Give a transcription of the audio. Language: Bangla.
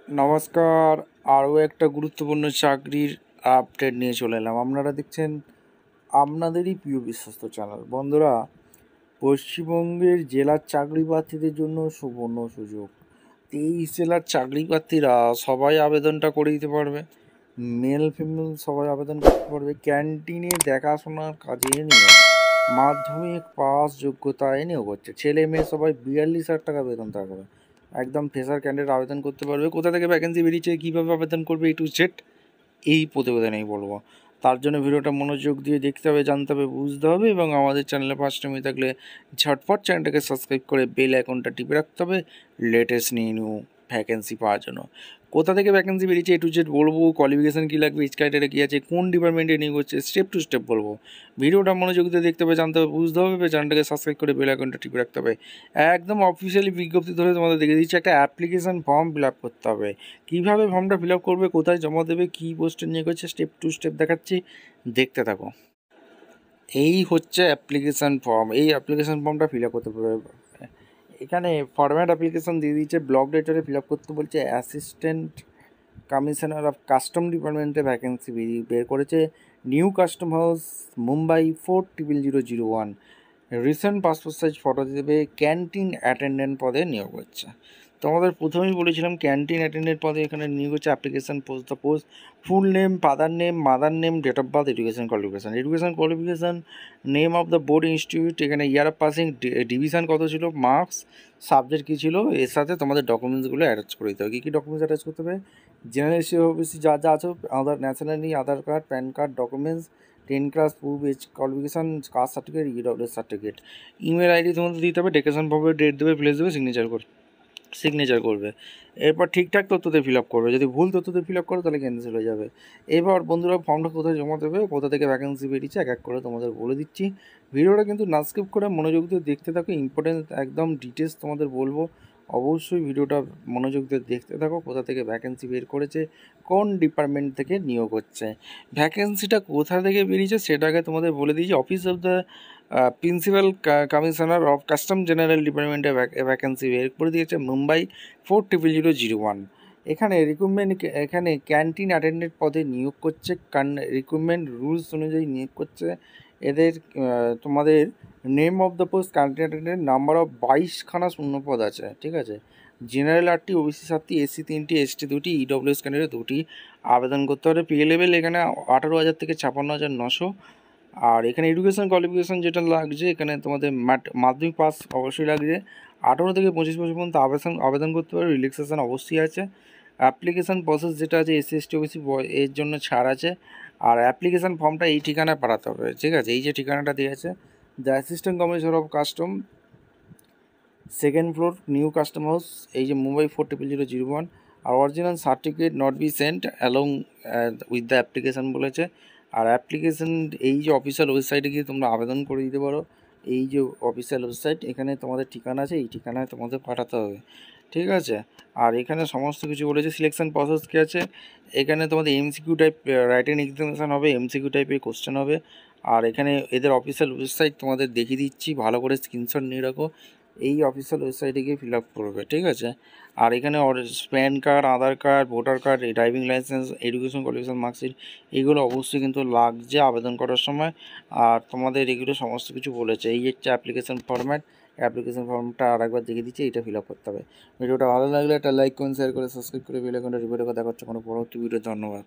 নমস্কার। আরও একটা গুরুত্বপূর্ণ চাকরির আপডেট নিয়ে চলে এলাম। আপনারা দেখছেন আপনাদেরই প্রিয় বিশ্বস্ত চ্যানেল। বন্ধুরা, পশ্চিমবঙ্গের জেলার চাকরি প্রার্থীদের জন্য সুবর্ণ সুযোগ। 23 জেলার চাকরি প্রার্থীরা সবাই আবেদনটা করে দিতে পারবে। মেল ফিমেল সবাই আবেদন করতে পারবে। ক্যান্টিনে দেখাশোনার কাজে নিয়োগ, মাধ্যমিক পাস যোগ্যতায় নিয়োগ হচ্ছে। ছেলে মেয়ে সবাই 42,000 টাকা বেতন থাকবে। একদম ফ্রেশার ক্যান্ডিডেট আবেদন করতে পারবে। কোথা থেকে ভ্যাকেন্সি বেরিয়েছে, কীভাবে আবেদন করবে, A to Z এই প্রতিবেদনেই বলবো। তার জন্য ভিডিওটা মনোযোগ দিয়ে দেখতে হবে, জানতে হবে, বুঝতে হবে এবং আমাদের চ্যানেলে ফার্স্ট টাইম থাকলে ঝটপট চ্যানেলটাকে সাবস্ক্রাইব করে বেল আইকনটা টিপে রাখতে হবে লেটেস্ট নিউ ভ্যাকেন্সি পাওয়ার জন্য। কোথা থেকে ভ্যাকেন্সি বেরিয়েছে A to Z বলবো, কোয়ালিফিকেশান কী লাগবে, এজ ক্রাইটেরিয়া কী আছে, কোন ডিপার্টমেন্টে নিয়োগ হচ্ছে, স্টেপ টু স্টেপ বলবো। ভিডিওটা মনোযোগ দিয়ে দেখতে হবে, জানতে হবে, বুঝতে হবে, চ্যানেলটাকে সাবস্ক্রাইব করে বেল আইকনটা টিপে রাখতে হবে। একদম অফিসিয়ালি বিজ্ঞপ্তি ধরে তোমাদের দেখে দিচ্ছি, একটা অ্যাপ্লিকেশান ফর্ম ফিল আপ করতে হবে। কীভাবে ফর্মটা ফিল আপ করবে, কোথায় জমা দেবে, কী পোস্টে নিয়োগ হচ্ছে, স্টেপ টু স্টেপ দেখাচ্ছি, দেখতে থাকো। এই হচ্ছে অ্যাপ্লিকেশান ফর্ম। এই অ্যাপ্লিকেশান ফর্মটা ফিল আপ করতে পারবে। এখানে ফরম্যাট অ্যাপ্লিকেশান দিয়ে দিচ্ছে, ব্লক লেটারে ফিল আপ করতে বলছে। অ্যাসিস্ট্যান্ট কমিশনার অফ কাস্টম ডিপার্টমেন্টে ভ্যাকেন্সি বের করেছে। New custom house, Mumbai 40001। Recent passport size photo দেবে। ক্যান্টিন অ্যাটেন্ডেন্ট পদে নিয়োগ হচ্ছে। তোমাদের প্রথমেই বলেছিলাম ক্যান্টিন অ্যাটেন্ডেন্ট পদে এখানে নিয়োগ হচ্ছে। Application post, the post, full name, father name, mother name, date of birth, education qualification, name of the board institute, এখানে ইয়ার অফ পাসিং, ডিভিশন কত ছিল, মার্কস, সাবজেক্ট কী ছিল, এর সাথে তোমাদের ডকুমেন্টসগুলো অ্যাটাচ করে দিতে হবে। কী কী ডকুমেন্টস অ্যাটাচ করতে হবে, জেনারেল ওবিসি যা যা আছে, Aadhaar, nationality, Aadhaar card, PAN card, documents, 10 class proof, age qualification, caste certificate, EWS certificate, email ID তোমাদের দিতে হবে, ডেকেশন ফর্মে ডেট দেবে, প্লেস দেবে, সিগনেচার করবে। এরপর ঠিকঠাক তথ্যতে ফিল আপ করবে। যদি ভুল তথ্যতে ফিল আপ করো তাহলে ক্যান্সেল হয়ে যাবে। এবার বন্ধুরা, ফর্মটা কোথায় জমা দেবে, কোথা থেকে ভ্যাকেন্সি বেরিয়েছে এক এক করে তোমাদের বলে দিচ্ছি। ভিডিওটা কিন্তু না স্কিপ করে মনোযোগ দিয়ে দেখতে থাকো। ইম্পর্টেন্ট একদম ডিটেলস তোমাদের বলবো, অবশ্যই ভিডিওটা মনোযোগ দিয়ে দেখতে থাকো। কোথা থেকে ভ্যাকেন্সি বের করেছে, কোন ডিপার্টমেন্ট থেকে নিয়োগ হচ্ছে, ভ্যাকেন্সিটা কোথা থেকে বেরিয়েছে সেটাকে তোমাদের বলে দিয়েছি। Office of the principal commissioner of custom general ডিপার্টমেন্টে ভ্যাকেন্সি বের করে দিয়েছে, মুম্বাই 40001। এখানে এখানে ক্যান্টিন অ্যাটেন্ডেন্ট পদে নিয়োগ করছে। রিক্রুটমেন্ট রুলস অনুযায়ী নিয়োগ করছে। এদের তোমাদের name of the post canteen attendant, number of 22খানা শূন্যপদ আছে, ঠিক আছে। জেনারেল 8টি, ওবিসি 7টি, এসসি 3টি, এসটি 2টি, ইডব্লিউএস ক্যান্ডিডেট 2টি আবেদন করতে পারে। পে লেভেল এখানে 18,000 থেকে 56,900। আর এখানে এডুকেশন কোয়ালিফিকেশান যেটা লাগছে, এখানে তোমাদের মাধ্যমিক পাস অবশ্যই লাগছে। 18 থেকে 25 বছর পর্যন্ত আবেদন করতে পারে। রিল্যাক্সেশন অবশ্যই আছে। অ্যাপ্লিকেশান প্রসেস যেটা আছে, এসসি এসটি ওবিসি এর জন্য ছাড় আছে। আর অ্যাপ্লিকেশান ফর্মটা এই ঠিকানায় পাঠাতে হবে, ঠিক আছে। এই যে ঠিকানাটা দেওয়া আছে, the assistant commissioner of custom, 2nd floor, new custom house, এই যে মুম্বাই 40001। আর original certificate not be sent along with the application বলেছে। আর অ্যাপ্লিকেশান এই যে অফিসিয়াল ওয়েবসাইটে গিয়ে তোমরা আবেদন করে দিতে পারো। এই যে অফিসিয়াল ওয়েবসাইট, এখানে তোমাদের ঠিকানা আছে, এই ঠিকানায় তোমাদের পাঠাতে হবে, ঠিক আছে। আর এখানে সমস্ত কিছু বলেছে। সিলেকশন প্রসেস কী আছে, এখানে তোমাদের এমসিকিউ টাইপ রাইটিং এক্সামিনেশান হবে, এমসিকিউ টাইপের কোশ্চেন হবে। আর এখানে এদের অফিসিয়াল ওয়েবসাইট তোমাদের দেখিয়ে দিচ্ছি, ভালো করে স্ক্রিনশট নিয়ে রাখো। এই অফিসিয়াল ওয়েবসাইটে গিয়ে ফিল আপ করবে, ঠিক আছে। আর এখানে PAN card, Aadhaar card, voter card, driving licence, education qualification, marksheet, এগুলো অবশ্যই কিন্তু লাগছে আবেদন করার সময়। আর তোমাদের এগুলো সমস্ত কিছু বলেছে। এই হচ্ছে অ্যাপ্লিকেশান ফর্ম্যাট। অ্যাপ্লিকেশান ফর্মটা আরেকবার দেখে দিচ্ছি, এটা ফিল আপ করতে হবে। ভিডিওটা ভালো লাগলে একটা লাইক করুন, শেয়ার করে, সাবস্ক্রাইব করে বেল আইকনটা টিপে রাখো। দেখা হচ্ছে কোনো পরবর্তী ভিডিও। ধন্যবাদ।